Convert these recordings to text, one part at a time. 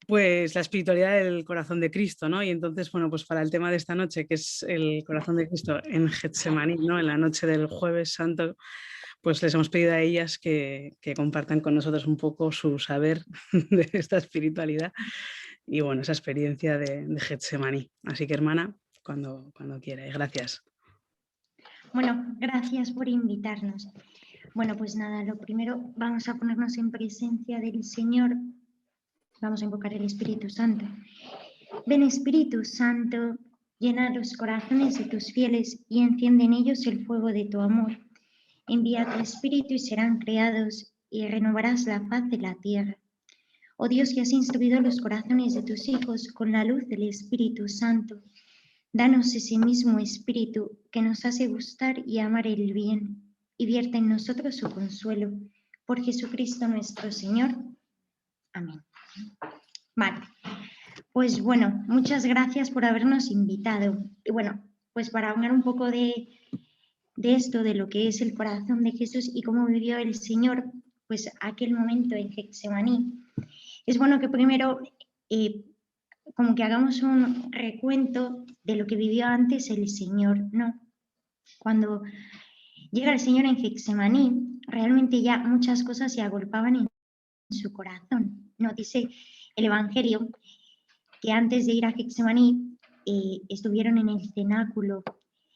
Pues la espiritualidad del corazón de Cristo, ¿no? Y entonces, bueno, pues para el tema de esta noche, que es el corazón de Cristo en Getsemaní, ¿no? En la noche del Jueves Santo, pues les hemos pedido a ellas que compartan con nosotros un poco su saber de esta espiritualidad y, bueno, esa experiencia de Getsemaní. Así que, hermana, cuando quiera. Y gracias. Bueno, gracias por invitarnos. Bueno, pues nada, lo primero vamos a ponernos en presencia del Señor. Vamos a invocar el Espíritu Santo. Ven, Espíritu Santo, llena los corazones de tus fieles y enciende en ellos el fuego de tu amor. Envía tu Espíritu y serán creados y renovarás la faz de la tierra. Oh Dios, que has instruido los corazones de tus hijos con la luz del Espíritu Santo, danos ese mismo Espíritu que nos hace gustar y amar el bien, y vierte en nosotros su consuelo. Por Jesucristo nuestro Señor. Amén. Vale. Pues bueno, muchas gracias por habernos invitado. Y bueno, pues para hablar un poco de esto, de lo que es el corazón de Jesús y cómo vivió el Señor, pues aquel momento en Getsemaní, es bueno que primero como que hagamos un recuento de lo que vivió antes el Señor, ¿no? Cuando llega el Señor en Getsemaní, realmente ya muchas cosas se agolpaban en su corazón, ¿no? Dice el Evangelio que antes de ir a Getsemaní estuvieron en el cenáculo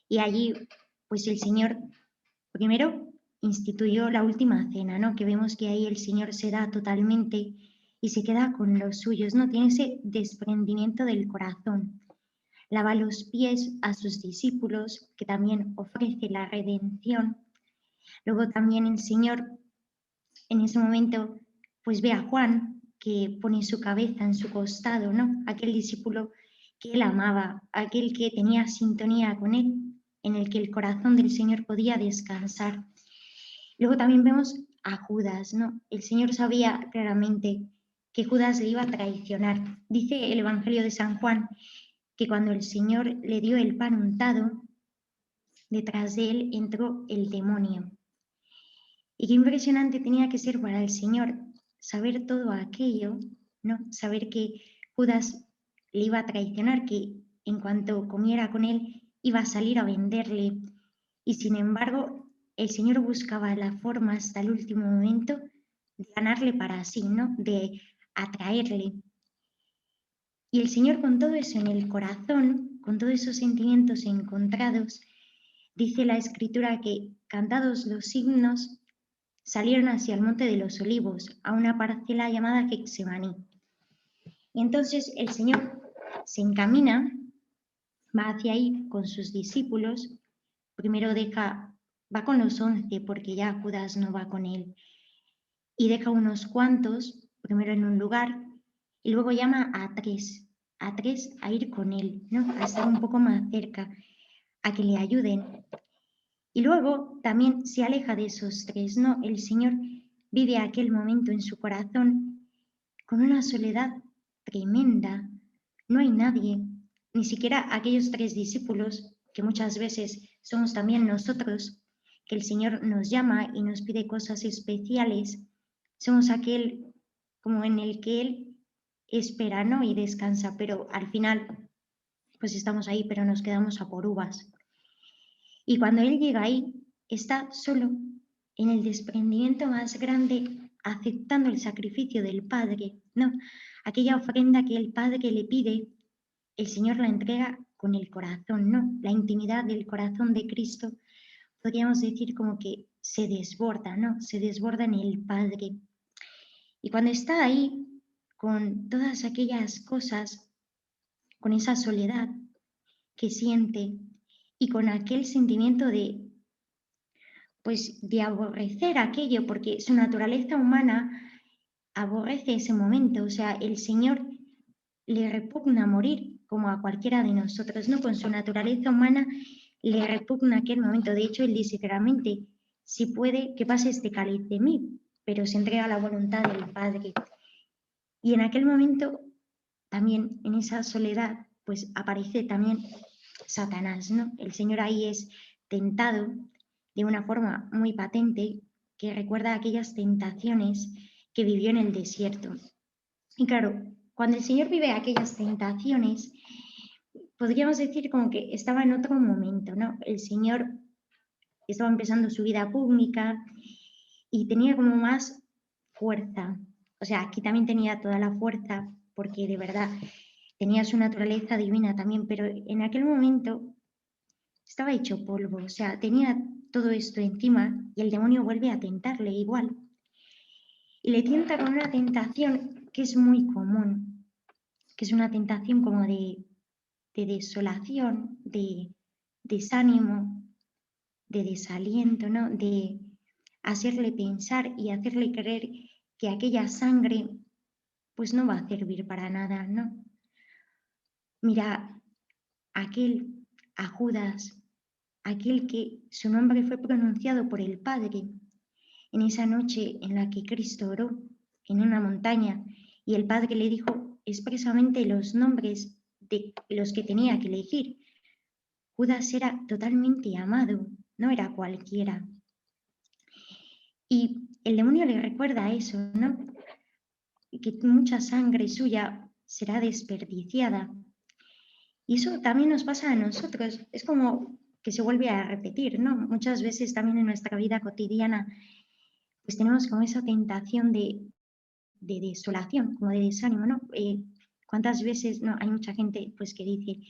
y allí pues el Señor primero instituyó la última cena, ¿no? Que vemos que ahí el Señor se da totalmente y se queda con los suyos, ¿no? Tiene ese desprendimiento del corazón. Lava los pies a sus discípulos, que también ofrece la redención. Luego también el Señor en ese momento pues ve a Juan, que pone su cabeza en su costado, ¿no? Aquel discípulo que él amaba, aquel que tenía sintonía con él, en el que el corazón del Señor podía descansar. Luego también vemos a Judas, ¿no? El Señor sabía claramente que Judas le iba a traicionar. Dice el Evangelio de San Juan que cuando el Señor le dio el pan untado, detrás de él entró el demonio. Y qué impresionante tenía que ser para el Señor saber todo aquello, ¿no? Saber que Judas le iba a traicionar, que en cuanto comiera con él iba a salir a venderle. Y sin embargo, el Señor buscaba la forma hasta el último momento de ganarle para sí, ¿no? De atraerle. Y el Señor, con todo eso en el corazón, con todos esos sentimientos encontrados, dice la Escritura que, cantados los himnos, salieron hacia el Monte de los Olivos, a una parcela llamada Getsemaní. Y entonces el Señor se encamina, va hacia ahí con sus discípulos, primero va con los 11 porque ya Judas no va con él, y deja unos cuantos, primero en un lugar, y luego llama a tres a ir con él, ¿no? A estar un poco más cerca, a que le ayuden. Y luego también se aleja de esos tres, ¿no? El Señor vive aquel momento en su corazón con una soledad tremenda. No hay nadie, ni siquiera aquellos tres discípulos, que muchas veces somos también nosotros, que el Señor nos llama y nos pide cosas especiales. Somos aquel como en el que Él espera, ¿no? Y descansa, pero al final pues estamos ahí, pero nos quedamos a por uvas. Y cuando Él llega ahí, está solo, en el desprendimiento más grande, aceptando el sacrificio del Padre, ¿no? Aquella ofrenda que el Padre le pide, el Señor la entrega con el corazón, ¿no? La intimidad del corazón de Cristo, podríamos decir como que se desborda, ¿no? Se desborda en el Padre. Y cuando está ahí, con todas aquellas cosas, con esa soledad que siente y con aquel sentimiento pues de aborrecer aquello, porque su naturaleza humana aborrece ese momento, o sea, el Señor le repugna morir como a cualquiera de nosotros, ¿no? Con su naturaleza humana le repugna aquel momento. De hecho, Él dice claramente, si puede, que pase este cáliz de mí, pero se entrega a la voluntad del Padre. Y en aquel momento, también en esa soledad, pues aparece también Satanás, ¿no? El Señor ahí es tentado de una forma muy patente que recuerda aquellas tentaciones que vivió en el desierto. Y claro, cuando el Señor vive aquellas tentaciones, podríamos decir como que estaba en otro momento, ¿no? El Señor estaba empezando su vida pública y tenía como más fuerza. O sea, aquí también tenía toda la fuerza porque de verdad tenía su naturaleza divina también, pero en aquel momento estaba hecho polvo, o sea, tenía todo esto encima y el demonio vuelve a tentarle igual. Y le tienta con una tentación que es muy común, que es una tentación como de desolación, de desánimo, de desaliento, ¿no? De hacerle pensar y hacerle creer que aquella sangre pues no va a servir para nada, ¿no? Mira, aquel a Judas, aquel que su nombre fue pronunciado por el Padre en esa noche en la que Cristo oró en una montaña y el Padre le dijo expresamente los nombres de los que tenía que elegir. Judas era totalmente amado, no era cualquiera. Y el demonio le recuerda eso, ¿no? Que mucha sangre suya será desperdiciada. Y eso también nos pasa a nosotros. Es como que se vuelve a repetir, ¿no? Muchas veces también en nuestra vida cotidiana, pues tenemos como esa tentación de desolación, como de desánimo, ¿no? ¿Cuántas veces no? Hay mucha gente pues que dice,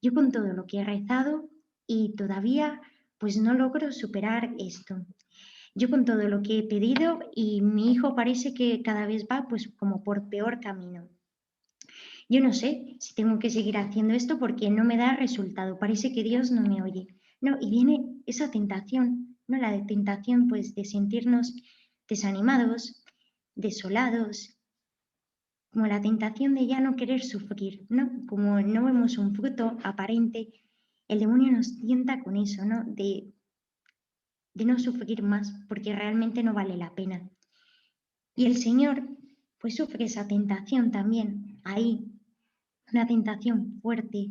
yo con todo lo que he rezado y todavía pues no logro superar esto. Yo con todo lo que he pedido y mi hijo parece que cada vez va pues como por peor camino. Yo no sé si tengo que seguir haciendo esto porque no me da resultado, parece que Dios no me oye. No, y viene esa tentación, ¿no? La tentación pues de sentirnos desanimados, desolados, como la tentación de ya no querer sufrir, ¿no? Como no vemos un fruto aparente, el demonio nos tienta con eso, ¿no? De no sufrir más porque realmente no vale la pena. Y el Señor pues sufre esa tentación también, ahí, una tentación fuerte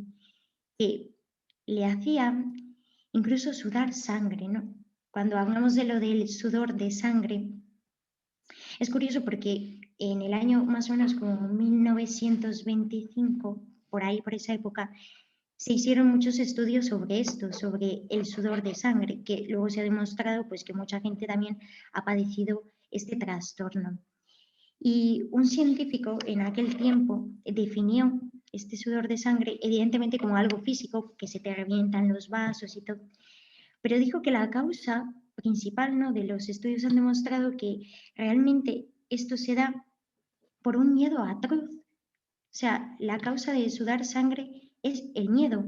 que le hacía incluso sudar sangre, ¿no? Cuando hablamos de lo del sudor de sangre, es curioso porque en el año más o menos como 1925, por ahí, por esa época, se hicieron muchos estudios sobre esto, sobre el sudor de sangre, que luego se ha demostrado pues, que mucha gente también ha padecido este trastorno. Y un científico en aquel tiempo definió este sudor de sangre evidentemente como algo físico, que se te revientan los vasos y todo, pero dijo que la causa principal, ¿no? De los estudios han demostrado que realmente esto se da por un miedo atroz. O sea, la causa de sudar sangre es el miedo.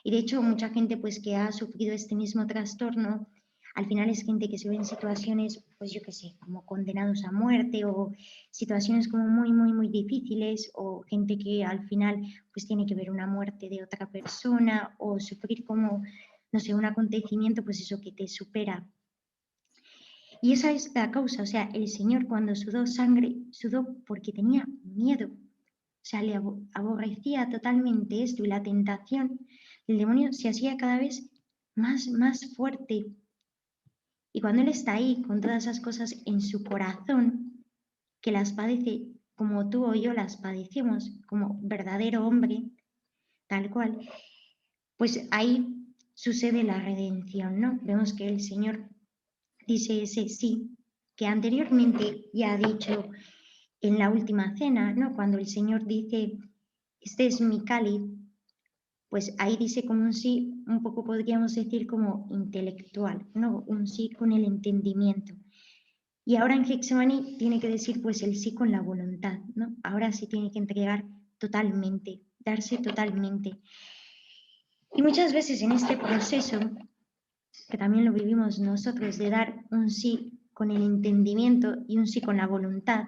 Y de hecho, mucha gente pues, que ha sufrido este mismo trastorno, al final es gente que se ve en situaciones, pues yo qué sé, como condenados a muerte o situaciones como muy, muy, muy difíciles o gente que al final pues tiene que ver una muerte de otra persona o sufrir como, no sé, un acontecimiento, pues eso que te supera. Y esa es la causa, o sea, el Señor cuando sudó sangre, sudó porque tenía miedo. O sea, le aborrecía totalmente esto y la tentación del demonio se hacía cada vez más fuerte. Y cuando Él está ahí con todas esas cosas en su corazón, que las padece como tú o yo las padecemos, como verdadero hombre, tal cual, pues ahí sucede la redención, ¿no? Vemos que el Señor dice ese sí, que anteriormente ya ha dicho en la última cena, ¿no? Cuando el Señor dice, este es mi cáliz, pues ahí dice como un sí, un poco podríamos decir como intelectual, ¿no? Un sí con el entendimiento. Y ahora en Getsemaní tiene que decir pues el sí con la voluntad, ¿no? Ahora sí tiene que entregar totalmente, darse totalmente. Y muchas veces en este proceso, que también lo vivimos nosotros, de dar un sí con el entendimiento y un sí con la voluntad,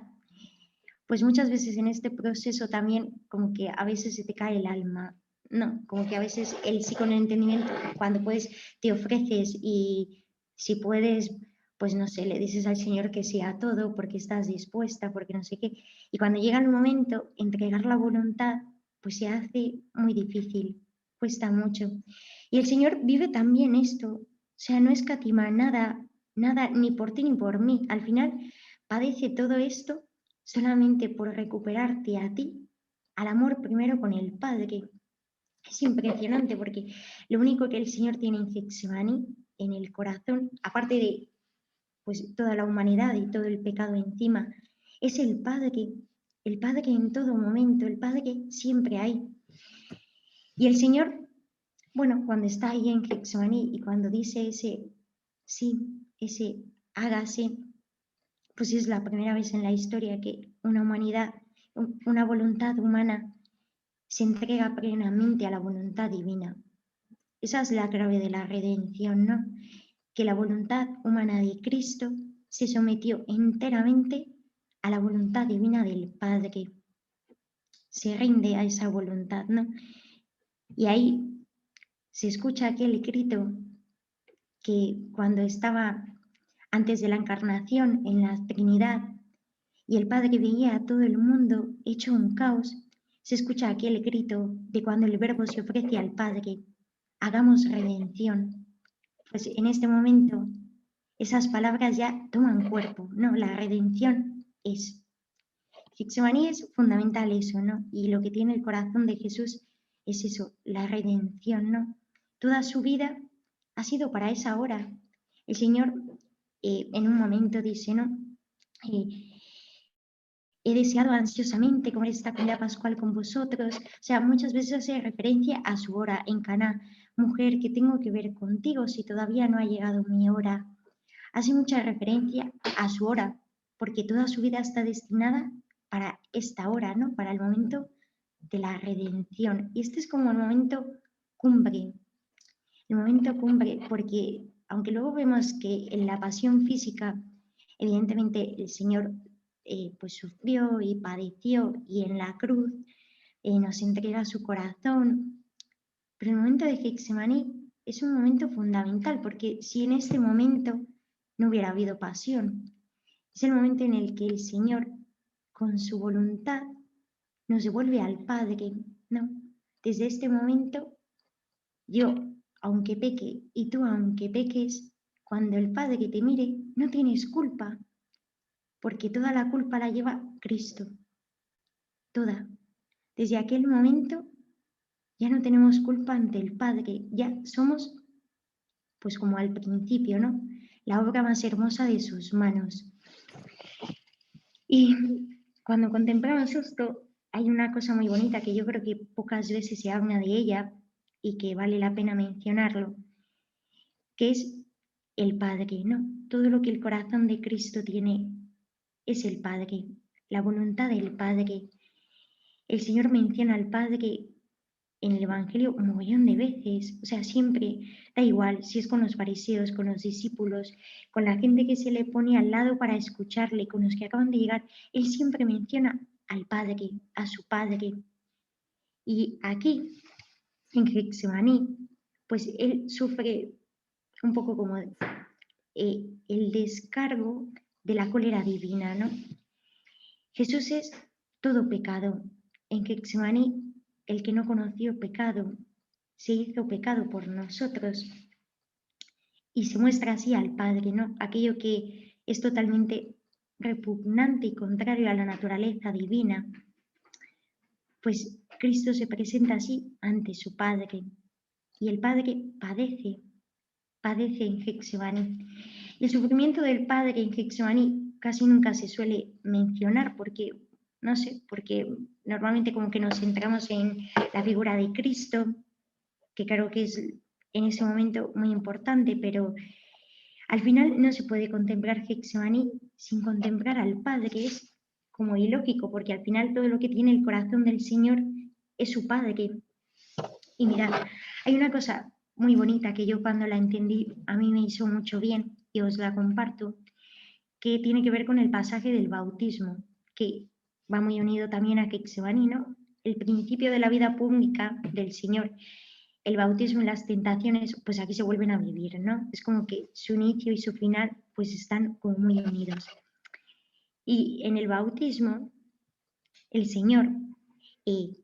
pues muchas veces en este proceso también como que a veces se te cae el alma, no, como que a veces el sí con el entendimiento, cuando puedes te ofreces y si puedes, pues no sé, le dices al Señor que sea todo porque estás dispuesta, porque no sé qué, y cuando llega el momento, entregar la voluntad, pues se hace muy difícil, cuesta mucho. Y el Señor vive también esto, o sea, no escatima nada, nada, ni por ti ni por mí, al final padece todo esto solamente por recuperarte a ti al amor primero con el Padre. Es impresionante porque lo único que el Señor tiene en Getsemaní, en el corazón, aparte de pues, toda la humanidad y todo el pecado encima, es el Padre en todo momento, el Padre siempre hay. Y el Señor, bueno, cuando está ahí en Getsemaní y cuando dice ese sí, ese hágase, pues es la primera vez en la historia que una humanidad, una voluntad humana se entrega plenamente a la voluntad divina. Esa es la clave de la redención, ¿no? Que la voluntad humana de Cristo se sometió enteramente a la voluntad divina del Padre. Se rinde a esa voluntad, ¿no? Y ahí se escucha aquel grito que cuando estaba antes de la encarnación en la Trinidad y el Padre veía a todo el mundo hecho un caos, se escucha aquel grito de cuando el Verbo se ofrece al Padre, hagamos redención. Pues en este momento esas palabras ya toman cuerpo, ¿no? La redención es. Getsemaní es fundamental eso, ¿no? Y lo que tiene el corazón de Jesús es eso, la redención, ¿no? Toda su vida ha sido para esa hora. El Señor en un momento dice, ¿no? He deseado ansiosamente comer esta comida pascual con vosotros. O sea, muchas veces hace referencia a su hora en Caná. Mujer, ¿qué tengo que ver contigo si todavía no ha llegado mi hora? Hace mucha referencia a su hora, porque toda su vida está destinada para esta hora, ¿no? Para el momento de la redención. Y este es como el momento cumbre, porque aunque luego vemos que en la pasión física, evidentemente el Señor pues sufrió y padeció y en la cruz nos entrega su corazón, pero el momento de Getsemaní es un momento fundamental, porque si en este momento no hubiera habido pasión, es el momento en el que el Señor, con su voluntad, nos devuelve al Padre, ¿no? Desde este momento, yo, aunque peque, y tú, aunque peques, cuando el Padre te mire, no tienes culpa, porque toda la culpa la lleva Cristo, toda. Desde aquel momento ya no tenemos culpa ante el Padre, ya somos, pues como al principio, ¿no? La obra más hermosa de sus manos. Y cuando contemplamos esto, hay una cosa muy bonita que yo creo que pocas veces se habla de ella y que vale la pena mencionarlo, que es el Padre, ¿no? Todo lo que el corazón de Cristo tiene es el Padre, la voluntad del Padre. El Señor menciona al Padre en el Evangelio un montón de veces, o sea, siempre, da igual si es con los fariseos, con los discípulos, con la gente que se le pone al lado para escucharle, con los que acaban de llegar, Él siempre menciona al Padre, a su Padre. Y aquí, en Getsemaní, pues Él sufre un poco como el descargo de la cólera divina, ¿no? Jesús es todo pecado. En Getsemaní, el que no conoció pecado, se hizo pecado por nosotros y se muestra así al Padre, ¿no? Aquello que es totalmente repugnante y contrario a la naturaleza divina, pues Cristo se presenta así ante su Padre y el Padre padece en Getsemaní. El sufrimiento del Padre en Getsemaní casi nunca se suele mencionar porque, no sé, porque normalmente como que nos centramos en la figura de Cristo, que creo que es en ese momento muy importante, pero al final no se puede contemplar Getsemaní sin contemplar al Padre, que es como ilógico, porque al final todo lo que tiene el corazón del Señor es su Padre. Y mirad, hay una cosa muy bonita que yo cuando la entendí a mí me hizo mucho bien y os la comparto, que tiene que ver con el pasaje del bautismo, que va muy unido también a Getsemaní, ¿no? El principio de la vida pública del Señor, el bautismo y las tentaciones, pues aquí se vuelven a vivir, ¿no? Es como que su inicio y su final pues están como muy unidos. Y en el bautismo, el Señor,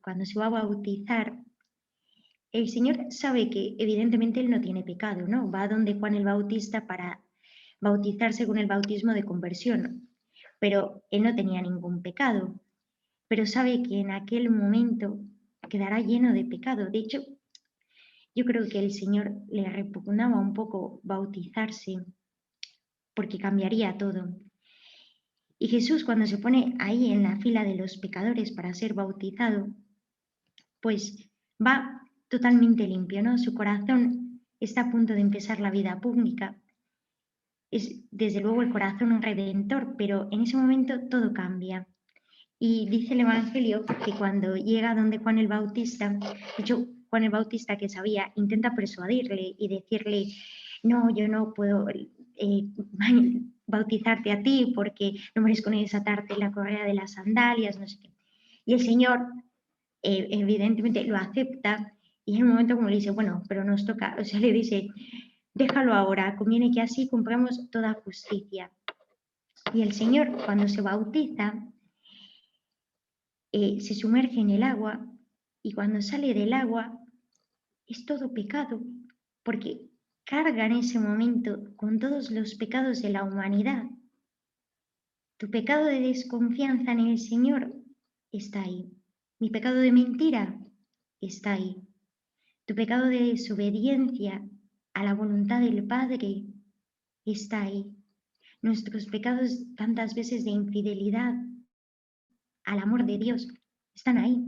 cuando se va a bautizar, el Señor sabe que evidentemente Él no tiene pecado, ¿no? Va donde Juan el Bautista para bautizarse con el bautismo de conversión, pero Él no tenía ningún pecado. pero sabe que en aquel momento quedará lleno de pecado. De hecho, yo creo que el Señor le repugnaba un poco bautizarse porque cambiaría todo. Y Jesús, cuando se pone ahí en la fila de los pecadores para ser bautizado, pues va totalmente limpio, ¿no? Su corazón está a punto de empezar la vida pública. Es desde luego el corazón redentor, pero en ese momento todo cambia. Y dice el Evangelio que cuando llega donde Juan el Bautista, de hecho, Juan el Bautista, que sabía, intenta persuadirle y decirle, no, yo no puedo bautizarte a ti porque no merezco ni desatarte la correa de las sandalias, no sé qué. Y el Señor evidentemente lo acepta y en un momento como le dice, bueno, pero nos toca, o sea, le dice, déjalo ahora, conviene que así cumplamos toda justicia. Y el Señor, cuando se bautiza, se sumerge en el agua y cuando sale del agua es todo pecado, porque carga en ese momento con todos los pecados de la humanidad. Tu pecado de desconfianza en el Señor está ahí. Mi pecado de mentira está ahí. Tu pecado de desobediencia a la voluntad del Padre está ahí. Nuestros pecados tantas veces de infidelidad al amor de Dios están ahí.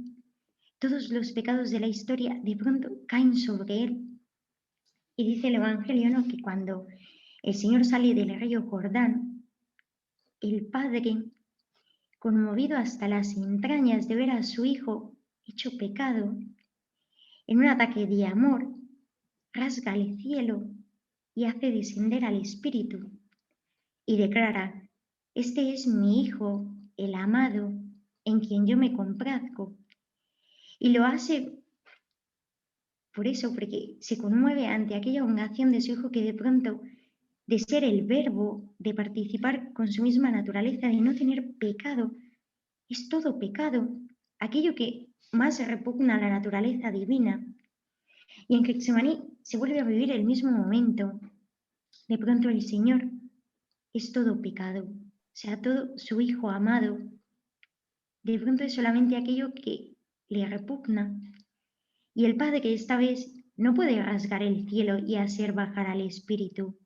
Todos los pecados de la historia de pronto caen sobre él. Y dice el Evangelio, ¿no?, que cuando el Señor sale del río Jordán, el Padre, conmovido hasta las entrañas de ver a su Hijo hecho pecado, en un ataque de amor, rasga el cielo y hace descender al Espíritu y declara, este es mi Hijo, el amado, en quien yo me complazco. Y lo hace por eso, porque se conmueve ante aquella humillación de su Hijo que de pronto, de ser el verbo, de participar con su misma naturaleza, de no tener pecado, es todo pecado, aquello que más repugna a la naturaleza divina. Y en Getsemaní se vuelve a vivir el mismo momento. De pronto el Señor es todo pecado, o sea, todo su Hijo amado. De pronto es solamente aquello que le repugna. Y el Padre que esta vez no puede rasgar el cielo y hacer bajar al Espíritu,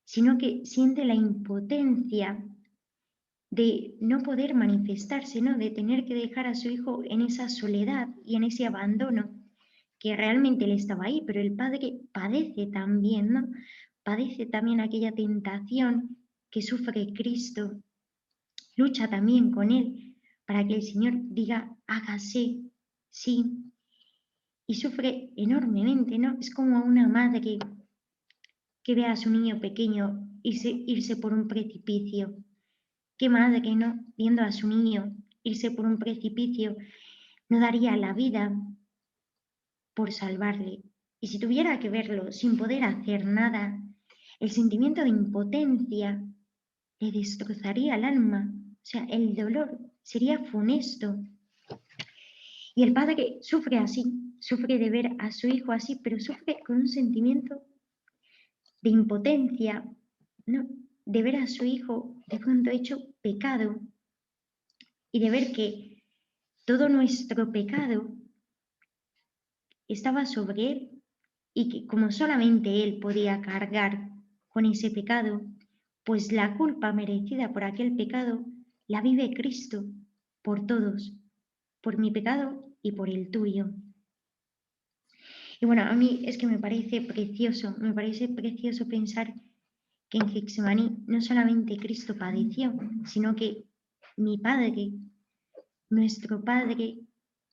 sino que siente la impotencia de no poder manifestarse, ¿no?, de tener que dejar a su Hijo en esa soledad y en ese abandono, que realmente él estaba ahí, pero el Padre padece también, ¿no? Padece también aquella tentación que sufre Cristo, lucha también con él para que el Señor diga, hágase, sí, y sufre enormemente, ¿no? Es como una madre que ve a su niño pequeño irse por un precipicio. ¿Qué madre, no, viendo a su niño irse por un precipicio, no daría la vida por salvarle? Y si tuviera que verlo sin poder hacer nada, el sentimiento de impotencia le destrozaría el alma. O sea, el dolor sería funesto. Y el padre sufre así, sufre de ver a su hijo así, pero sufre con un sentimiento de impotencia, ¿no?, de ver a su hijo de pronto hecho pecado y de ver que todo nuestro pecado estaba sobre él y que como solamente él podía cargar con ese pecado, pues la culpa merecida por aquel pecado la vive Cristo por todos, por mi pecado y por el tuyo. Y bueno, a mí es que me parece precioso pensar que en Getsemaní no solamente Cristo padeció, sino que mi Padre, nuestro Padre,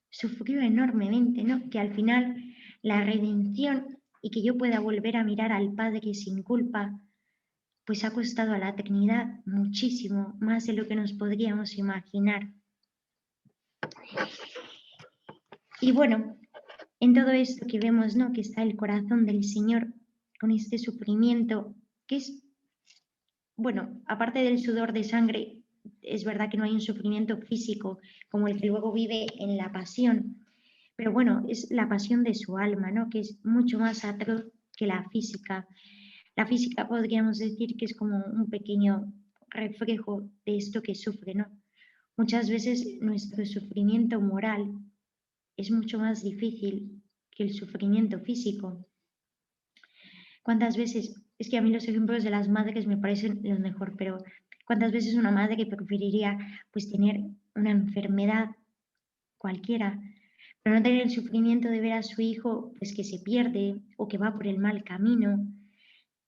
sufrió enormemente, ¿no? Que al final la redención y que yo pueda volver a mirar al Padre sin culpa, pues ha costado a la Trinidad muchísimo, más de lo que nos podríamos imaginar. Y bueno, en todo esto que vemos, ¿no?, que está el corazón del Señor con este sufrimiento, que es, bueno, aparte del sudor de sangre, es verdad que no hay un sufrimiento físico como el que luego vive en la pasión, pero bueno, es la pasión de su alma, ¿no?, que es mucho más atroz que la física. La física podríamos decir que es como un pequeño reflejo de esto que sufre, ¿no? Muchas veces nuestro sufrimiento moral es mucho más difícil que el sufrimiento físico. ¿Cuántas veces? Es que a mí los ejemplos de las madres me parecen los mejor, pero ¿cuántas veces una madre preferiría pues tener una enfermedad cualquiera, pero no tener el sufrimiento de ver a su hijo pues que se pierde o que va por el mal camino?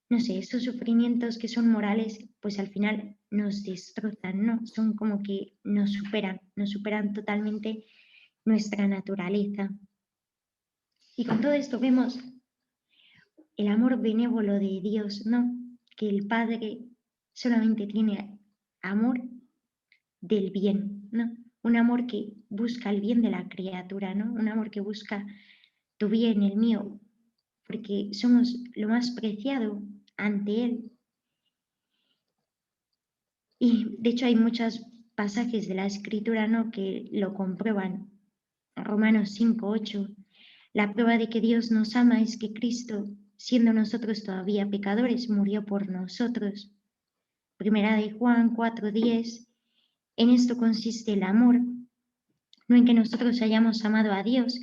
No sé, estos sufrimientos que son morales, pues al final nos destrozan, ¿no? Son como que nos superan totalmente nuestra naturaleza. Y con todo esto vemos el amor benévolo de Dios, ¿no? Que el Padre solamente tiene amor del bien, ¿no? Un amor que busca el bien de la criatura, ¿no? Un amor que busca tu bien, el mío, porque somos lo más preciado ante Él. Y de hecho hay muchos pasajes de la Escritura, ¿no?, que lo comprueban. Romanos 5:8. La prueba de que Dios nos ama es que Cristo, siendo nosotros todavía pecadores, murió por nosotros. Primera de Juan 4:10. En esto consiste el amor, no en que nosotros hayamos amado a Dios,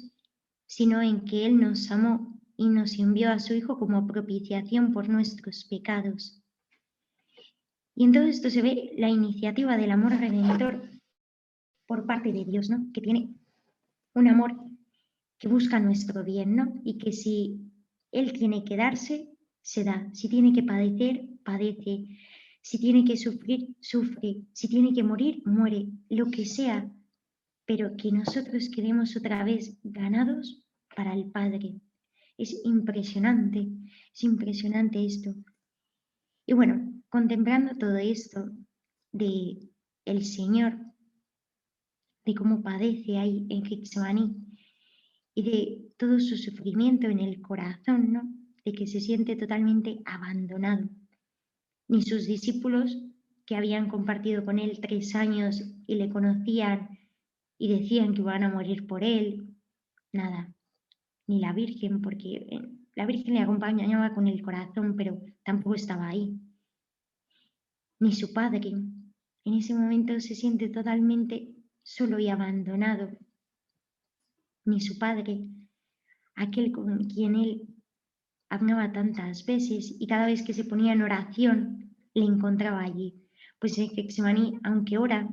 sino en que Él nos amó y nos envió a su Hijo como propiciación por nuestros pecados. Y en todo esto se ve la iniciativa del amor redentor por parte de Dios, ¿no? Que tiene un amor que busca nuestro bien, ¿no? Y que si Él tiene que darse, se da. Si tiene que padecer, padece. Si tiene que sufrir, sufre. Si tiene que morir, muere. Lo que sea, pero que nosotros quedemos otra vez ganados para el Padre. Es impresionante esto. Y bueno, contemplando todo esto de el Señor, de cómo padece ahí en Getsemaní y de todo su sufrimiento en el corazón, ¿no? De que se siente totalmente abandonado. Ni sus discípulos, que habían compartido con él 3 años y le conocían y decían que iban a morir por él, nada. Ni la Virgen, porque la Virgen le acompañaba con el corazón, pero tampoco estaba ahí. Ni su padre. En ese momento se siente totalmente solo y abandonado. Ni su padre, aquel con quien él hablaba tantas veces y cada vez que se ponía en oración le encontraba allí. Pues en Getsemaní, aunque ora,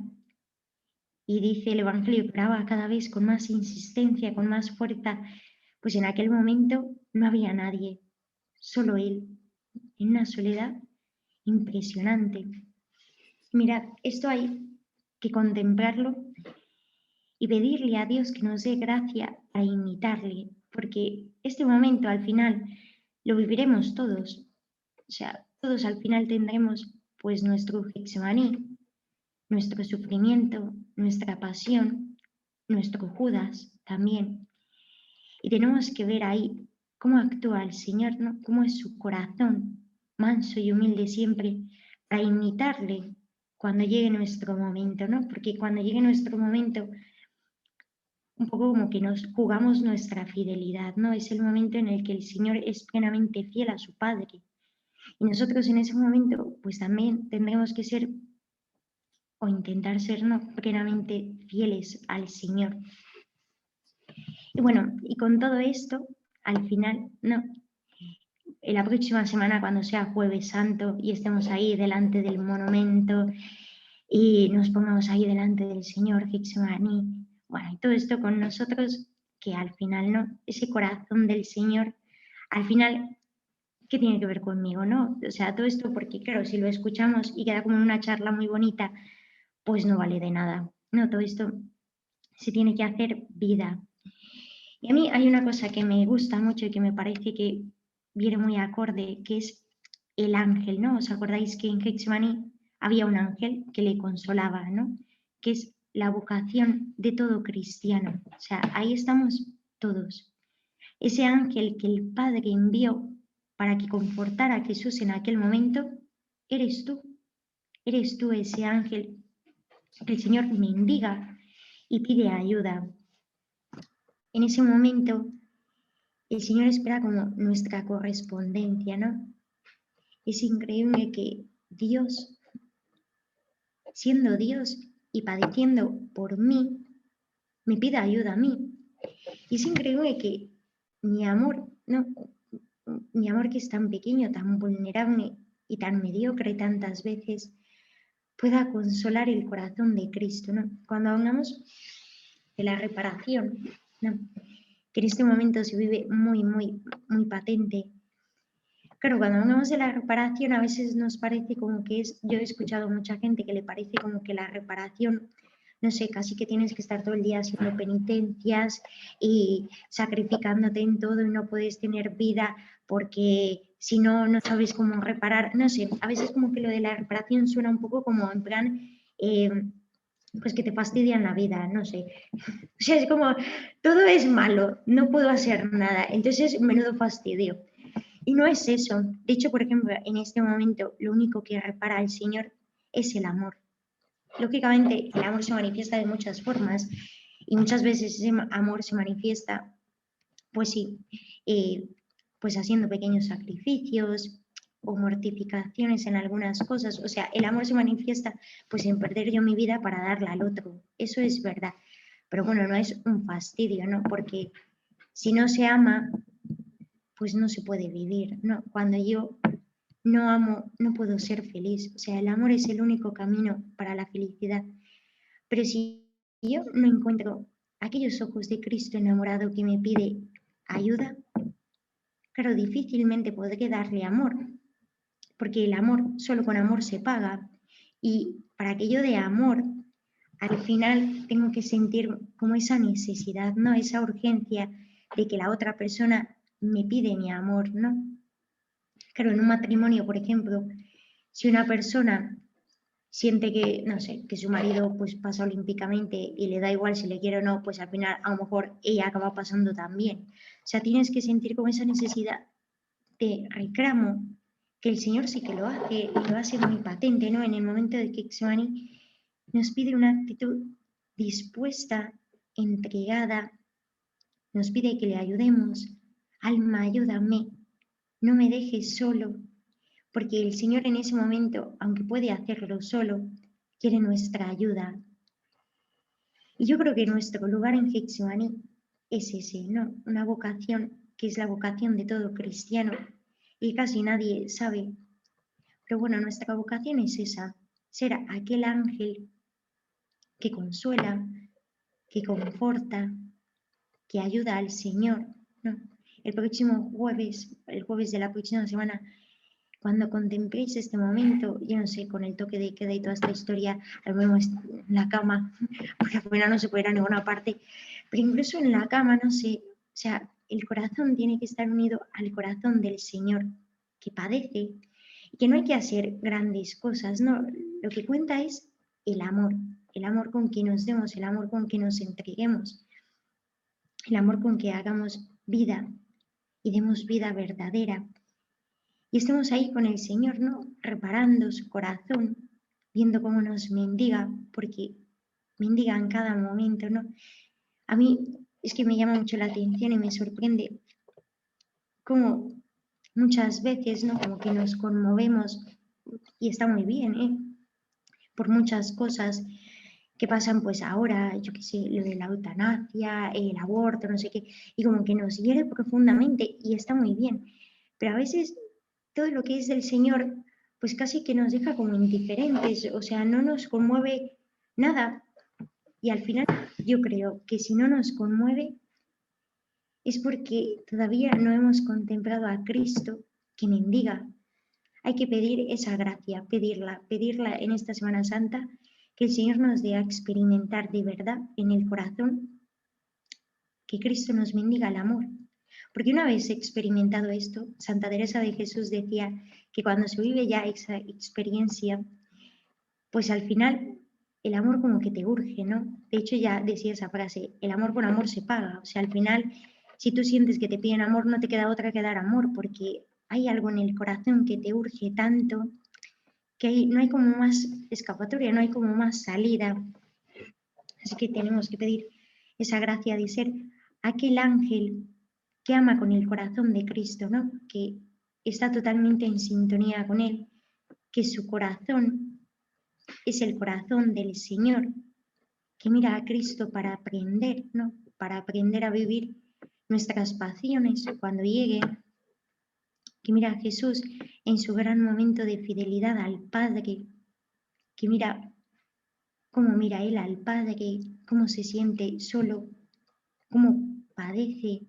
y dice el Evangelio que oraba cada vez con más insistencia, con más fuerza, pues en aquel momento no había nadie, solo él, en una soledad impresionante. Mirad, esto hay que contemplarlo y pedirle a Dios que nos dé gracia a imitarle, porque este momento al final lo viviremos todos. O sea, todos al final tendremos pues nuestro Getsemaní, nuestro sufrimiento, nuestra pasión, nuestro Judas también. Y tenemos que ver ahí cómo actúa el Señor, ¿no? Cómo es su corazón, manso y humilde siempre, para imitarle cuando llegue nuestro momento, ¿no? Porque cuando llegue nuestro momento, un poco como que nos jugamos nuestra fidelidad, ¿no? Es el momento en el que el Señor es plenamente fiel a su Padre. Y nosotros en ese momento, pues también tendremos que ser o intentar ser, ¿no?, plenamente fieles al Señor. Y bueno, y con todo esto, al final, ¿no?, en la próxima semana, cuando sea Jueves Santo y estemos ahí delante del monumento y nos pongamos ahí delante del Señor, Getsemaní, bueno, y todo esto con nosotros, que al final, ¿no?, ese corazón del Señor, al final, ¿qué tiene que ver conmigo, no? O sea, todo esto porque, claro, si lo escuchamos y queda como una charla muy bonita, pues no vale de nada. No, todo esto se tiene que hacer vida. Y a mí hay una cosa que me gusta mucho y que me parece que viene muy acorde, que es el ángel, ¿no? ¿Os acordáis que en Getsemaní había un ángel que le consolaba, ¿no? Que es la vocación de todo cristiano. O sea, ahí estamos todos. Ese ángel que el Padre envió para que confortara a Jesús en aquel momento, eres tú. Eres tú ese ángel que el Señor mendiga y pide ayuda. En ese momento, el Señor espera como nuestra correspondencia, ¿no? Es increíble que Dios, siendo Dios, y padeciendo por mí, me pida ayuda a mí. Y es increíble que mi amor, ¿no? Mi amor que es tan pequeño, tan vulnerable y tan mediocre tantas veces, pueda consolar el corazón de Cristo, ¿no? Cuando hablamos de la reparación, ¿no? Que en este momento se vive muy, muy, muy patente. Claro, cuando hablamos de la reparación a veces nos parece como que es, yo he escuchado a mucha gente que le parece como que la reparación, no sé, casi que tienes que estar todo el día haciendo penitencias y sacrificándote en todo y no puedes tener vida porque si no, no sabes cómo reparar. No sé, a veces como que lo de la reparación suena un poco como en plan, pues que te fastidian la vida, no sé. O sea, es como, todo es malo, no puedo hacer nada, entonces menudo fastidio. Y no es eso. De hecho, por ejemplo, en este momento lo único que repara al Señor es el amor. Lógicamente, el amor se manifiesta de muchas formas y muchas veces ese amor se manifiesta, pues sí, pues haciendo pequeños sacrificios o mortificaciones en algunas cosas. O sea, el amor se manifiesta pues en perder yo mi vida para darla al otro. Eso es verdad. Pero bueno, no es un fastidio, ¿no? Porque si no se ama, pues no se puede vivir, ¿no? Cuando yo no amo, no puedo ser feliz. O sea, el amor es el único camino para la felicidad. Pero si yo no encuentro aquellos ojos de Cristo enamorado que me pide ayuda, claro, difícilmente podré darle amor, porque el amor solo con amor se paga. Y para que yo dé amor, al final tengo que sentir como esa necesidad, ¿no? Esa urgencia de que la otra persona me pide mi amor, ¿no? Claro, en un matrimonio, por ejemplo, si una persona siente que, no sé, que su marido pues pasa olímpicamente y le da igual si le quiere o no, pues al final a lo mejor ella acaba pasando también. O sea, tienes que sentir como esa necesidad de reclamo, que el Señor sí que lo hace y lo hace muy patente, ¿no? En el momento de que Getsemaní nos pide una actitud dispuesta, entregada, nos pide que le ayudemos. Alma, ayúdame, no me dejes solo, porque el Señor en ese momento, aunque puede hacerlo solo, quiere nuestra ayuda. Y yo creo que nuestro lugar en Getsemaní es ese, ¿no? Una vocación que es la vocación de todo cristiano y casi nadie sabe. Pero bueno, nuestra vocación es esa, ser aquel ángel que consuela, que conforta, que ayuda al Señor, ¿no? El próximo jueves, el jueves de la próxima semana, cuando contempléis este momento, yo no sé, con el toque de queda y toda esta historia, lo vemos en la cama, porque afuera no se puede ir a ninguna parte, pero incluso en la cama, no sé, o sea, el corazón tiene que estar unido al corazón del Señor, que padece, y que no hay que hacer grandes cosas, no, lo que cuenta es el amor con que nos demos, el amor con que nos entreguemos, el amor con que hagamos vida y demos vida verdadera. Y estemos ahí con el Señor, ¿no? Reparando su corazón, viendo cómo nos mendiga, porque mendiga en cada momento, ¿no? A mí es que me llama mucho la atención y me sorprende cómo muchas veces, ¿no? Como que nos conmovemos, y está muy bien, ¿eh? Por muchas cosas que pasan pues ahora, yo qué sé, lo de la eutanasia, el aborto, no sé qué, y como que nos hiere profundamente y está muy bien. Pero a veces todo lo que es del Señor, pues casi que nos deja como indiferentes, o sea, no nos conmueve nada. Y al final yo creo que si no nos conmueve es porque todavía no hemos contemplado a Cristo que mendiga. Hay que pedir esa gracia, pedirla en esta Semana Santa, que el Señor nos dé a experimentar de verdad en el corazón que Cristo nos mendiga el amor. Porque una vez experimentado esto, Santa Teresa de Jesús decía que cuando se vive ya esa experiencia, pues al final el amor como que te urge, ¿no? De hecho ya decía esa frase, el amor con amor se paga. O sea, al final, si tú sientes que te piden amor, no te queda otra que dar amor, porque hay algo en el corazón que te urge tanto que no hay como más escapatoria, no hay como más salida. Así que tenemos que pedir esa gracia de ser aquel ángel que ama con el corazón de Cristo, ¿no? Que está totalmente en sintonía con Él, que su corazón es el corazón del Señor, que mira a Cristo para aprender, ¿no? Para aprender a vivir nuestras pasiones cuando lleguen, que mira a Jesús en su gran momento de fidelidad al Padre, que mira cómo mira Él al Padre, cómo se siente solo, cómo padece,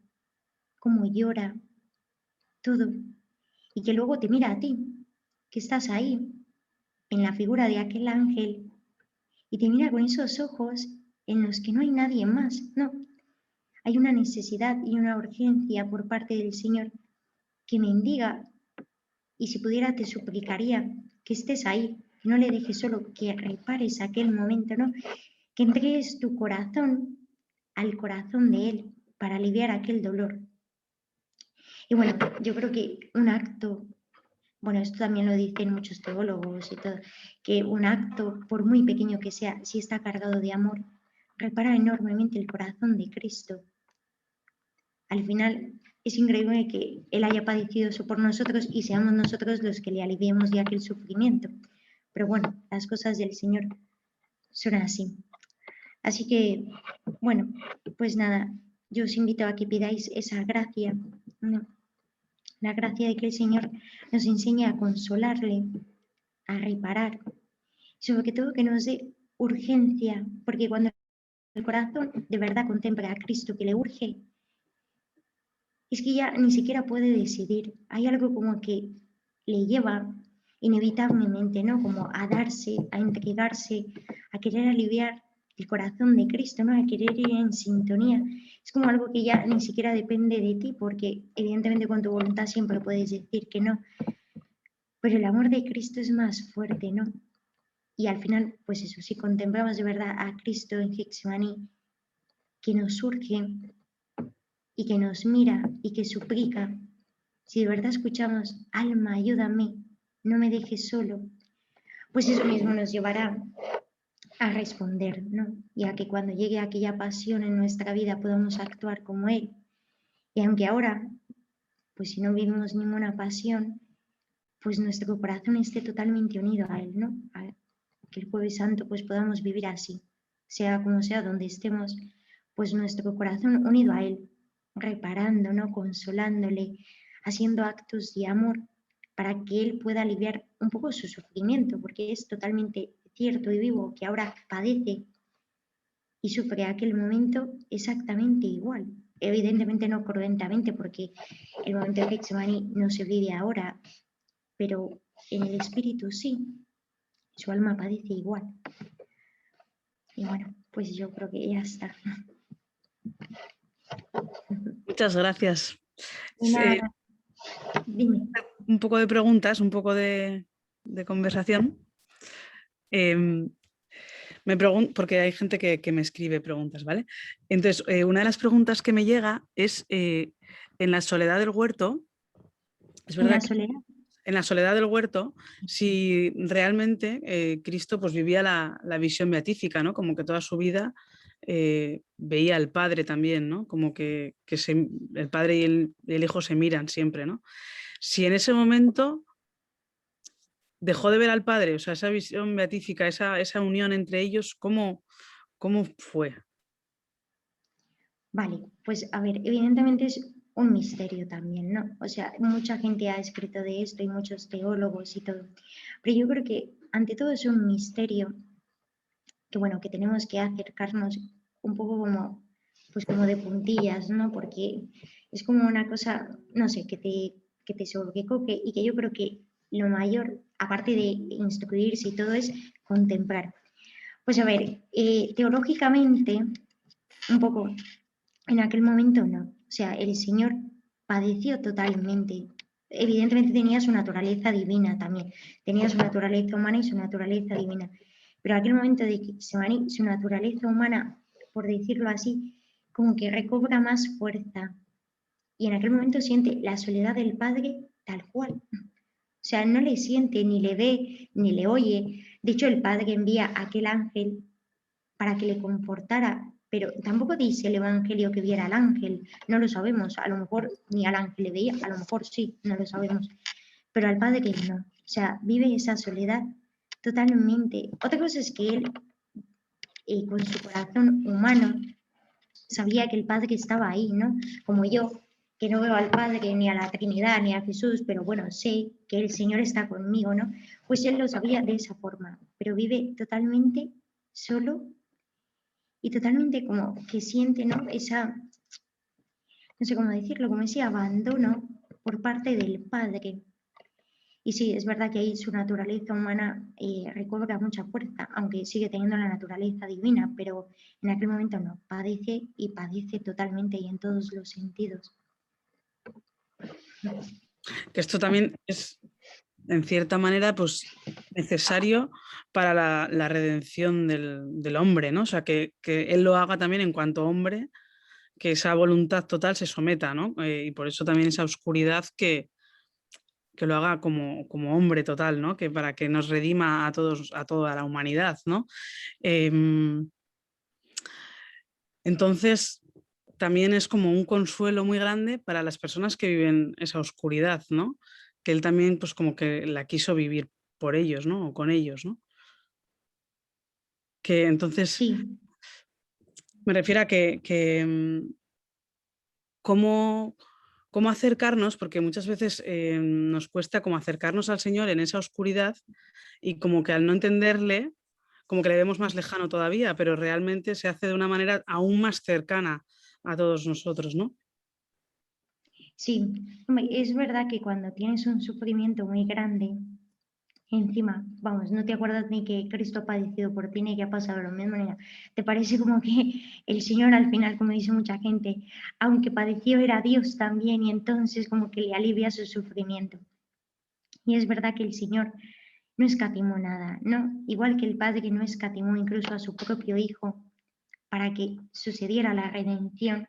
cómo llora, todo. Y que luego te mira a ti, que estás ahí, en la figura de aquel ángel, y te mira con esos ojos en los que no hay nadie más, no. Hay una necesidad y una urgencia por parte del Señor que mendiga, y si pudiera te suplicaría que estés ahí, que no le dejes solo, que repares aquel momento, ¿no? Que entregues tu corazón al corazón de Él para aliviar aquel dolor. Y bueno, yo creo que un acto, bueno, esto también lo dicen muchos teólogos y todo, que un acto, por muy pequeño que sea, si está cargado de amor, repara enormemente el corazón de Cristo. Al final es increíble que Él haya padecido eso por nosotros y seamos nosotros los que le aliviemos de aquel sufrimiento. Pero bueno, las cosas del Señor son así. Así que, bueno, pues nada, yo os invito a que pidáis esa gracia, ¿no? La gracia de que el Señor nos enseñe a consolarle, a reparar, sobre todo que nos dé urgencia, porque cuando el corazón de verdad contempla a Cristo que le urge, es que ya ni siquiera puede decidir. Hay algo como que le lleva inevitablemente, ¿no? Como a darse, a entregarse, a querer aliviar el corazón de Cristo, ¿no? A querer ir en sintonía. Es como algo que ya ni siquiera depende de ti, porque evidentemente con tu voluntad siempre puedes decir que no. Pero el amor de Cristo es más fuerte, ¿no? Y al final, pues eso, si contemplamos de verdad a Cristo en Getsemaní, que nos surge y que nos mira y que suplica, si de verdad escuchamos, alma, ayúdame, no me dejes solo, pues eso mismo nos llevará a responder, ¿no? Y a que cuando llegue aquella pasión en nuestra vida podamos actuar como Él. Y aunque ahora, pues si no vivimos ninguna pasión, pues nuestro corazón esté totalmente unido a Él, ¿no? A que el Jueves Santo pues podamos vivir así, sea como sea, donde estemos, pues nuestro corazón unido a Él, reparando, ¿no? Consolándole, haciendo actos de amor para que Él pueda aliviar un poco su sufrimiento, porque es totalmente cierto y vivo que ahora padece y sufre aquel momento exactamente igual. Evidentemente no cruentamente, porque el momento de Getsemaní no se vive ahora, pero en el espíritu sí, su alma padece igual. Y bueno, pues yo creo que ya está. Muchas gracias. Nada, dime. Un poco de preguntas, un poco de conversación. Me pregunto, porque hay gente que me escribe preguntas, ¿vale? Entonces, una de las preguntas que me llega es, en la soledad del huerto, es ¿En verdad la que soledad? en la soledad del huerto, si realmente Cristo pues, vivía la visión beatífica, ¿no? Como que toda su vida veía al Padre también, ¿no? Como que el Padre y el Hijo se miran siempre, ¿no? Si en ese momento dejó de ver al Padre, o sea, esa visión beatífica, esa unión entre ellos, ¿cómo fue? Vale, pues a ver, evidentemente es un misterio también, ¿no? O sea, mucha gente ha escrito de esto y muchos teólogos y todo. Pero yo creo que ante todo es un misterio que, bueno, que tenemos que acercarnos un poco como, pues como de puntillas, ¿no? Porque es como una cosa, no sé, que te sobrecoge y que yo creo que lo mayor, aparte de instruirse y todo, es contemplar. Pues a ver, teológicamente, un poco en aquel momento no. O sea, el Señor padeció totalmente. Evidentemente tenía su naturaleza divina también. Tenía su naturaleza humana y su naturaleza divina. Pero en aquel momento de Getsemaní, su naturaleza humana, por decirlo así, como que recobra más fuerza. Y en aquel momento siente la soledad del Padre tal cual. O sea, no le siente, ni le ve, ni le oye. De hecho, el Padre envía a aquel ángel para que le confortara, pero tampoco dice el Evangelio que viera al ángel, no lo sabemos, a lo mejor ni al ángel le veía, a lo mejor sí, no lo sabemos, pero al Padre no, o sea, vive esa soledad totalmente. Otra cosa es que él, con su corazón humano, sabía que el Padre estaba ahí, ¿no? Como yo, que no veo al Padre, ni a la Trinidad, ni a Jesús, pero bueno, sé que el Señor está conmigo, ¿no? Pues él lo sabía de esa forma, pero vive totalmente solo y totalmente como que siente, ¿no? Esa, no sé cómo decirlo, como ese abandono por parte del Padre. Y sí, es verdad que ahí su naturaleza humana recobra mucha fuerza, aunque sigue teniendo la naturaleza divina, pero en aquel momento no, padece y padece totalmente y en todos los sentidos. Que esto también es, en cierta manera, pues necesario para la redención del hombre, ¿no? O sea, que él lo haga también en cuanto hombre, que esa voluntad total se someta, ¿no? Y por eso también esa oscuridad que lo haga como hombre total, ¿no? Que para que nos redima a todos, a toda la humanidad, ¿no? Entonces, también es como un consuelo muy grande para las personas que viven esa oscuridad, ¿no? Que él también, pues como que la quiso vivir por ellos, ¿no? O con ellos, ¿no? Que entonces, Sí, me refiero a cómo, cómo acercarnos, porque muchas veces nos cuesta como acercarnos al Señor en esa oscuridad y como que al no entenderle, como que le vemos más lejano todavía, pero realmente se hace de una manera aún más cercana a todos nosotros, ¿no? sí. Hombre, es verdad que cuando tienes un sufrimiento muy grande, encima, vamos, no te acuerdas ni que Cristo ha padecido por ti ni que ha pasado lo mismo, ni nada. Te parece como que el Señor al final, como dice mucha gente, aunque padeció era Dios también y entonces como que le alivia su sufrimiento. Y es verdad que el Señor no escatimó nada, ¿no? Igual que el Padre no escatimó incluso a su propio Hijo para que sucediera la redención,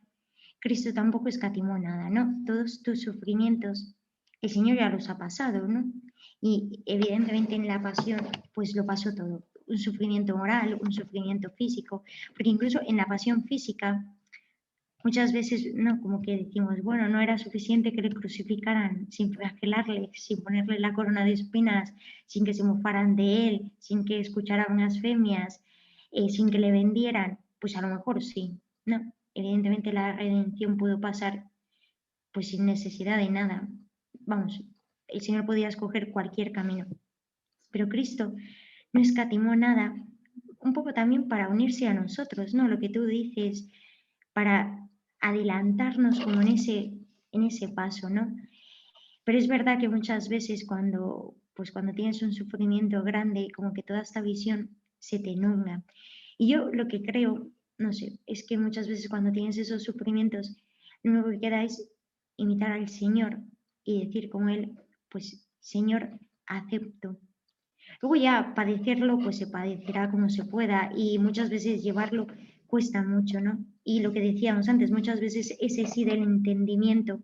Cristo tampoco escatimó nada, ¿no? Todos tus sufrimientos, el Señor ya los ha pasado, ¿no? Y evidentemente en la pasión, pues lo pasó todo. Un sufrimiento moral, un sufrimiento físico, porque incluso en la pasión física, muchas veces, ¿no? Como que decimos, bueno, no era suficiente que le crucificaran sin flagelarle, sin ponerle la corona de espinas, sin que se mofaran de él, sin que escuchara blasfemias, sin que le vendieran. Pues a lo mejor sí, ¿no? Evidentemente la redención pudo pasar pues sin necesidad de nada. Vamos, el Señor podía escoger cualquier camino. Pero Cristo no escatimó nada, un poco también para unirse a nosotros, ¿no? Lo que tú dices, para adelantarnos como en ese paso, ¿no? Pero es verdad que muchas veces cuando tienes un sufrimiento grande, como que toda esta visión se te nubla. Y yo lo que creo, no sé, es que muchas veces cuando tienes esos sufrimientos, lo único que queda es imitar al Señor y decir como Él, pues Señor, acepto. Luego ya padecerlo, pues se padecerá como se pueda y muchas veces llevarlo cuesta mucho, ¿no? Y lo que decíamos antes, muchas veces ese sí del entendimiento,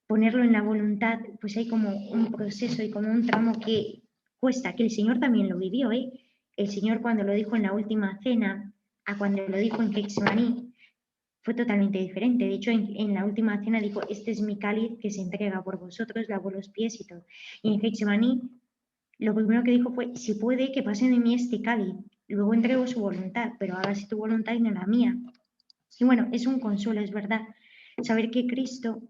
ponerlo en la voluntad, pues hay como un proceso y como un tramo que cuesta, que el Señor también lo vivió, ¿eh? El Señor cuando lo dijo en la última cena, a cuando lo dijo en Getsemaní, fue totalmente diferente. De hecho, en la última cena dijo, este es mi cáliz que se entrega por vosotros, lavo los pies y todo. Y en Getsemaní, lo primero que dijo fue, si puede, que pase de mí este cáliz. Luego entregó su voluntad, pero hágase tu voluntad y no la mía. Y bueno, es un consuelo, es verdad, saber que Cristo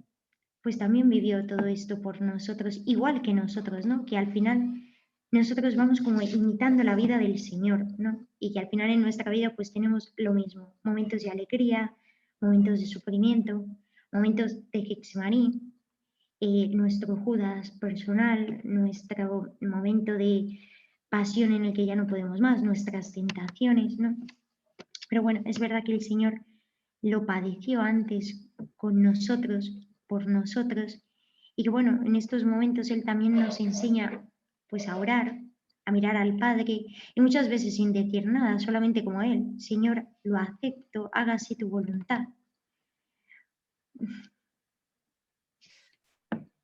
pues también vivió todo esto por nosotros, igual que nosotros, ¿no? Que al final nosotros vamos como imitando la vida del Señor, ¿no? Y que al final en nuestra vida pues tenemos lo mismo, momentos de alegría, momentos de sufrimiento, momentos de Getsemaní, nuestro Judas personal, nuestro momento de pasión en el que ya no podemos más, nuestras tentaciones, ¿no? Pero bueno, es verdad que el Señor lo padeció antes con nosotros, por nosotros, y que bueno, en estos momentos Él también nos enseña pues a orar, a mirar al Padre, y muchas veces sin decir nada, solamente como Él, Señor, lo acepto, hágase tu voluntad.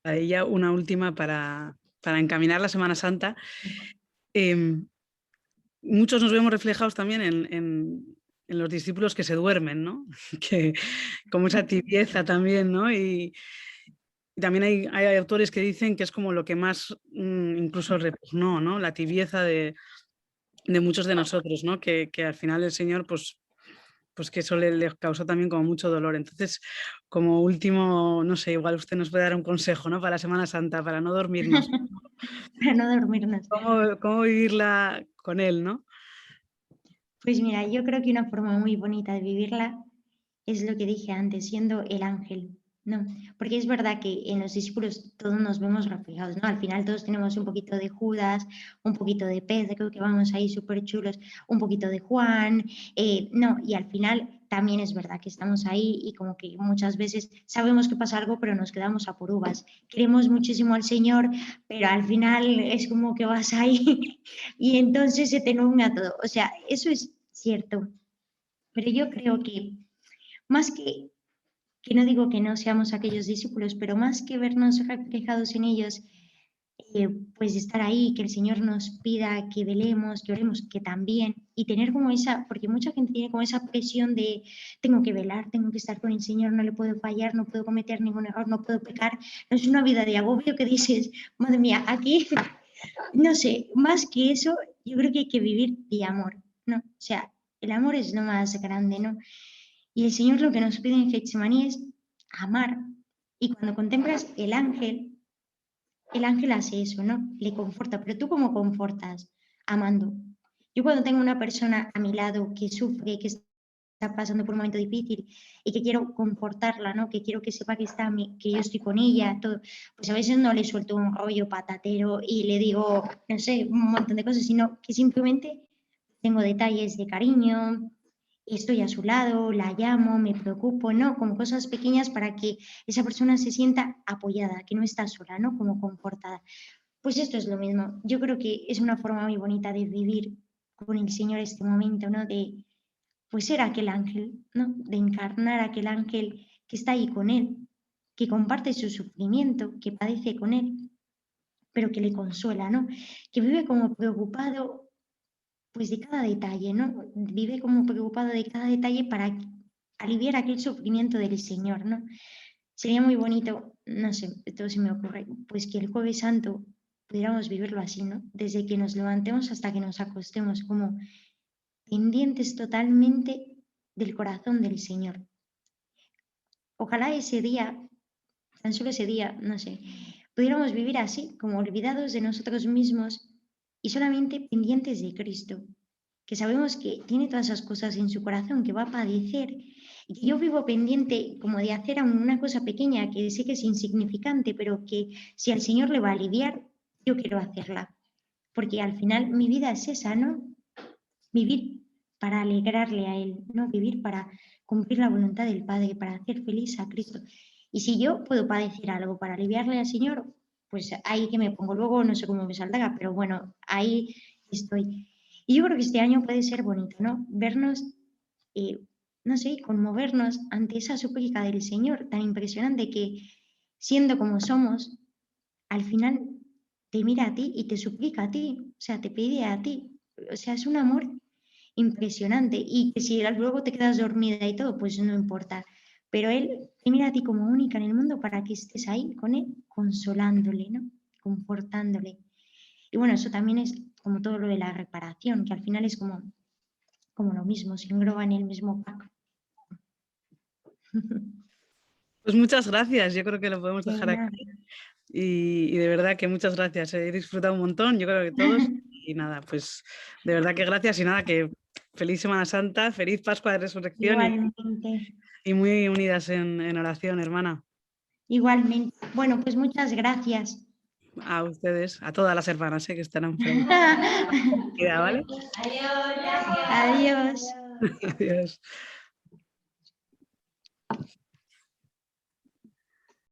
A ella una última para encaminar la Semana Santa. Eh, Muchos nos vemos reflejados también en los discípulos que se duermen, ¿no? Que como esa tibieza también, ¿no? Y Y también hay autores que dicen que es como lo que más incluso repugnó, ¿no? La tibieza de muchos de nosotros, ¿no? Que al final el Señor, pues que eso le causó también como mucho dolor. Entonces, como último, no sé, igual usted nos puede dar un consejo, ¿no? Para la Semana Santa, para no dormirnos. Para no dormirnos. ¿Cómo vivirla con él, no? Pues mira, yo creo que una forma muy bonita de vivirla es lo que dije antes, siendo el ángel, ¿no? Porque es verdad que en los discípulos todos nos vemos reflejados, ¿no? Al final todos tenemos un poquito de Judas, un poquito de Pedro, creo que vamos ahí súper chulos, un poquito de Juan, no, y al final también es verdad que estamos ahí y como que muchas veces sabemos que pasa algo, pero nos quedamos a por uvas. Queremos muchísimo al Señor, pero al final es como que vas ahí y entonces se te nubla todo. O sea, eso es cierto, pero yo creo que más que no digo que no seamos aquellos discípulos, pero más que vernos reflejados en ellos, pues estar ahí, que el Señor nos pida que velemos, que oremos, que también, y tener como esa, porque mucha gente tiene como esa presión de tengo que velar, tengo que estar con el Señor, no le puedo fallar, no puedo cometer ningún error, no puedo pecar. No es una vida de agobio que dices, madre mía, aquí, no sé, más que eso, yo creo que hay que vivir de amor, ¿no? O sea, el amor es lo más grande, ¿no? Y el Señor lo que nos pide en Getsemaní es amar. Y cuando contemplas el ángel hace eso, ¿no? Le conforta. Pero tú cómo confortas amando. Yo cuando tengo una persona a mi lado que sufre, que está pasando por un momento difícil y que quiero confortarla, ¿no? Que quiero que sepa que está que yo estoy con ella, todo, pues a veces no le suelto un rollo patatero y le digo, no sé, un montón de cosas, sino que simplemente tengo detalles de cariño, estoy a su lado, la llamo, me preocupo, ¿no? Como cosas pequeñas para que esa persona se sienta apoyada, que no está sola, ¿no? Como confortada. Pues esto es lo mismo. Yo creo que es una forma muy bonita de vivir con el Señor este momento, ¿no? De pues ser aquel ángel, ¿no? De encarnar aquel ángel que está ahí con él, que comparte su sufrimiento, que padece con él, pero que le consuela, ¿no? Que vive como preocupado pues de cada detalle, ¿no? Vive como preocupado de cada detalle para aliviar aquel sufrimiento del Señor, ¿no? Sería muy bonito, no sé, todo se me ocurre, pues que el Jueves Santo pudiéramos vivirlo así, ¿no? Desde que nos levantemos hasta que nos acostemos, como pendientes totalmente del corazón del Señor. Ojalá ese día, tan solo ese día, no sé, pudiéramos vivir así, como olvidados de nosotros mismos y solamente pendientes de Cristo, que sabemos que tiene todas esas cosas en su corazón, que va a padecer, y que yo vivo pendiente como de hacer una cosa pequeña que sé que es insignificante, pero que si al Señor le va a aliviar, yo quiero hacerla. Porque al final mi vida es esa, ¿no? Vivir para alegrarle a Él, ¿no? Vivir para cumplir la voluntad del Padre, para hacer feliz a Cristo. Y si yo puedo padecer algo para aliviarle al Señor, pues ahí que me pongo. Luego no sé cómo me saldrá, pero bueno, ahí estoy. Y yo creo que este año puede ser bonito, ¿no? Vernos, no sé, conmovernos ante esa súplica del Señor tan impresionante que, siendo como somos, al final te mira a ti y te suplica a ti, o sea, te pide a ti. O sea, es un amor impresionante y que si luego te quedas dormida y todo, pues no importa. Pero Él te mira a ti como única en el mundo para que estés ahí con Él, consolándole, ¿no? Confortándole. Y bueno, eso también es como todo lo de la reparación, que al final es como lo mismo, se engloba en el mismo pack. Pues muchas gracias, yo creo que lo podemos dejar Nada. aquí. Y de verdad que muchas gracias, he disfrutado un montón, yo creo que todos. Y nada, pues de verdad que gracias y nada, que feliz Semana Santa, feliz Pascua de Resurrección Igualmente, y muy unidas en oración, hermana. igualmente. Bueno, pues muchas gracias. A ustedes, a todas las hermanas que estarán por ahí. ¿Vale? Adiós. Adiós.